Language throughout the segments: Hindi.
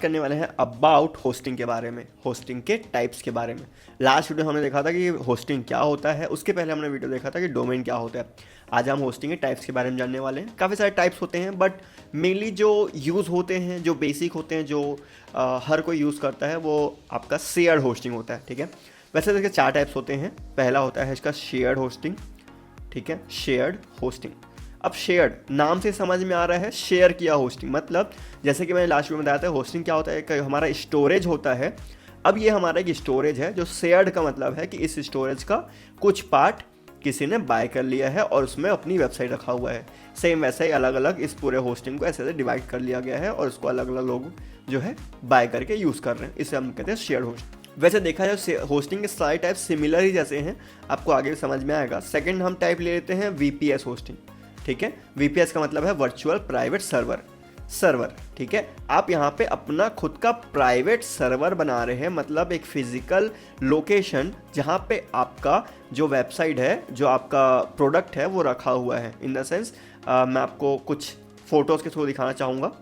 करने वाले हैं अबाउट होस्टिंग के बारे में, होस्टिंग के टाइप्स के बारे में। लास्ट वीडियो हमने देखा था कि होस्टिंग क्या होता है, उसके पहले हमने वीडियो देखा था कि डोमेन क्या होता है। आज हम होस्टिंग के टाइप्स के बारे में जानने वाले हैं। काफ़ी सारे टाइप्स होते हैं, बट मेनली जो यूज़ होते हैं, जो बेसिक होते हैं, जो हर कोई यूज़ करता है, वो आपका शेयर्ड होस्टिंग होता है। ठीक है, वैसे तो इसके 4 टाइप्स होते हैं। पहला होता है इसका शेयर्ड होस्टिंग। ठीक है, शेयर्ड होस्टिंग। अब शेयर्ड नाम से समझ में आ रहा है शेयर किया होस्टिंग, मतलब जैसे कि मैंने लास्ट वीडियो में बताया था होस्टिंग क्या होता है, कि हमारा स्टोरेज होता है। अब ये हमारा एक स्टोरेज है, जो शेयर्ड का मतलब है कि इस स्टोरेज का कुछ पार्ट किसी ने बाय कर लिया है और उसमें अपनी वेबसाइट रखा हुआ है। सेम वैसे ही अलग अलग इस पूरे होस्टिंग को ऐसे डिवाइड कर लिया गया है और उसको अलग अलग लोग जो है बाय करके यूज़ कर रहे हैं। इसे हम कहते हैं शेयर्ड होस्ट। वैसे देखा जाए होस्टिंग के सारे टाइप सिमिलर ही जैसे हैं, आपको आगे भी समझ में आएगा। सेकंड हम टाइप ले लेते हैं वीपीएस होस्टिंग। ठीक है, वीपीएस का मतलब है वर्चुअल प्राइवेट सर्वर। ठीक है, आप यहाँ पे अपना खुद का प्राइवेट सर्वर बना रहे हैं, मतलब एक फिजिकल लोकेशन जहाँ पे आपका जो वेबसाइट है, जो आपका प्रोडक्ट है, वो रखा हुआ है। इन द सेंस मैं आपको कुछ फोटोज़ के थ्रू दिखाना चाहूँगा।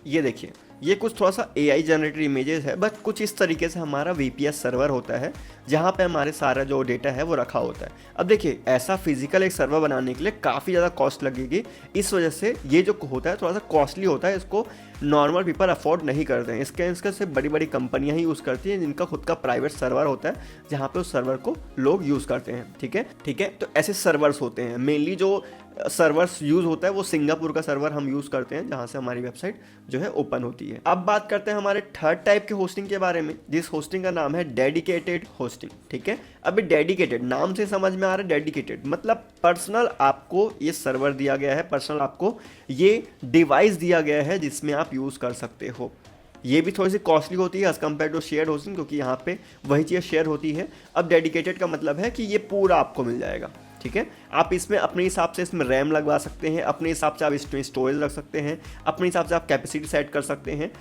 ये देखिए, ये कुछ थोड़ा सा AI जनरेटेड इमेजेस है, बट कुछ इस तरीके से हमारा VPS सर्वर होता है, जहाँ पे हमारे सारा जो डेटा है वो रखा होता है। अब देखिए, ऐसा फिजिकल एक सर्वर बनाने के लिए काफ़ी ज़्यादा कॉस्ट लगेगी। इस वजह से ये जो होता है थोड़ा सा कॉस्टली होता है, इसको नॉर्मल पीपल अफोर्ड नहीं करते हैं। इसके सिर्फ बड़ी बड़ी कंपनियाँ ही यूज़ करती हैं, जिनका खुद का प्राइवेट सर्वर होता है, जहाँ पे उस सर्वर को लोग यूज़ करते हैं। ठीक है, तो ऐसे सर्वर्स होते हैं। मेनली जो सर्वर्स यूज़ होता है वो सिंगापुर का सर्वर हम यूज़ करते हैं, जहाँ से हमारी वेबसाइट जो है ओपन होती है। अब बात करते हैं हमारे थर्ड टाइप के होस्टिंग के बारे में, जिस होस्टिंग का नाम है डेडिकेटेड होस्टिंग। ठीक है, अभी डेडिकेटेड नाम से समझ में आ रहा है, डेडिकेटेड मतलब पर्सनल आपको ये सर्वर दिया गया है, पर्सनल आपको ये डिवाइस दिया गया है जिसमें आप यूज़ कर सकते हो। ये भी थोड़ी सी कॉस्टली होती है as compare to share hosting, क्योंकि यहाँ पे वही चीज़ शेयर होती है। अब डेडिकेटेड का मतलब है कि ये पूरा आपको मिल जाएगा। ठीक है, आप इसमें अपने हिसाब से इसमें रैम लगवा सकते हैं, अपने हिसाब से आप इसमें स्टोरेज रख सकते हैं, अपने हिसाब से आप कैपेसिटी सेट कर सकते हैं।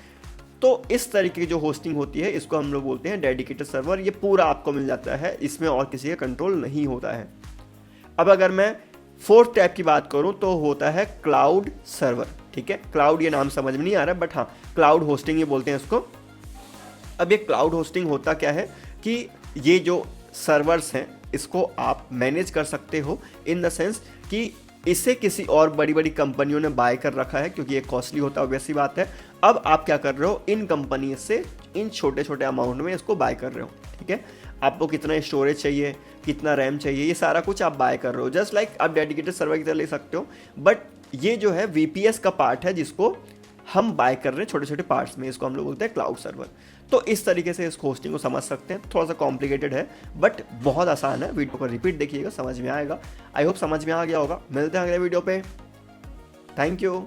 तो इस तरीके की जो होस्टिंग होती है, इसको हम लोग बोलते हैं डेडिकेटेड सर्वर। ये पूरा आपको मिल जाता है, इसमें और किसी का कंट्रोल नहीं होता है। अब अगर मैं फोर्थ टाइप की बात करूं तो होता है क्लाउड सर्वर। ठीक है, क्लाउड ये नाम समझ में नहीं आ रहा, बट हाँ, क्लाउड होस्टिंग ये बोलते हैं इसको। अब ये क्लाउड होस्टिंग होता क्या है कि ये जो सर्वर्स हैं, इसको आप मैनेज कर सकते हो, इन द सेंस कि इसे किसी और बड़ी बड़ी कंपनियों ने बाय कर रखा है, क्योंकि ये कॉस्टली होता है, ऑब्वियस बात है। अब आप क्या कर रहे हो, इन कंपनी से इन छोटे छोटे अमाउंट में इसको बाय कर रहे हो। ठीक है, आपको कितना स्टोरेज चाहिए, कितना रैम चाहिए, ये सारा कुछ आप बाय कर रहे हो। जस्ट लाइक आप डेडिकेटेड सर्वर की तरह ले सकते हो, बट ये जो है VPS का पार्ट है, जिसको हम बाय कर रहे हैं छोटे छोटे पार्ट्स में, इसको हम लोग बोलते हैं क्लाउड सर्वर। तो इस तरीके से इस होस्टिंग को समझ सकते हैं। थोड़ा सा कॉम्प्लिकेटेड है, बट बहुत आसान है। वीडियो को रिपीट देखिएगा, समझ में आएगा। आई होप समझ में आ गया होगा। मिलते हैं अगले वीडियो पे। Thank you.